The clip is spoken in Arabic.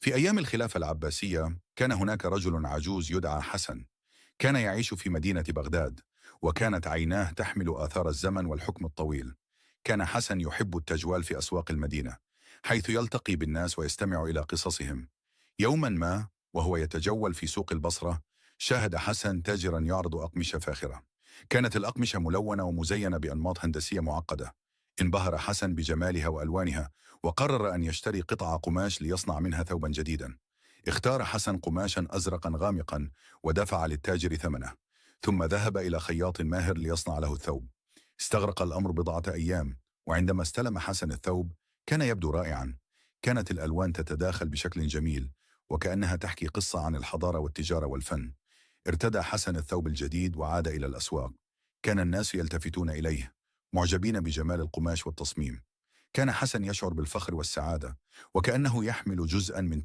في أيام الخلافة العباسية كان هناك رجل عجوز يدعى حسن. كان يعيش في مدينة بغداد، وكانت عيناه تحمل آثار الزمن والحكم الطويل. كان حسن يحب التجوال في أسواق المدينة، حيث يلتقي بالناس ويستمع إلى قصصهم. يوما ما وهو يتجول في سوق البصرة، شاهد حسن تاجرا يعرض أقمشة فاخرة. كانت الأقمشة ملونة ومزينة بأنماط هندسية معقدة. انبهر حسن بجمالها وألوانها، وقرر أن يشتري قطعة قماش ليصنع منها ثوبا جديدا. اختار حسن قماشا أزرقا غامقا، ودفع للتاجر ثمنه، ثم ذهب إلى خياط ماهر ليصنع له الثوب. استغرق الأمر بضعة أيام، وعندما استلم حسن الثوب كان يبدو رائعا. كانت الألوان تتداخل بشكل جميل، وكأنها تحكي قصة عن الحضارة والتجارة والفن. ارتدى حسن الثوب الجديد وعاد إلى الأسواق. كان الناس يلتفتون إليه، معجبين بجمال القماش والتصميم. كان حسن يشعر بالفخر والسعادة، وكأنه يحمل جزءا من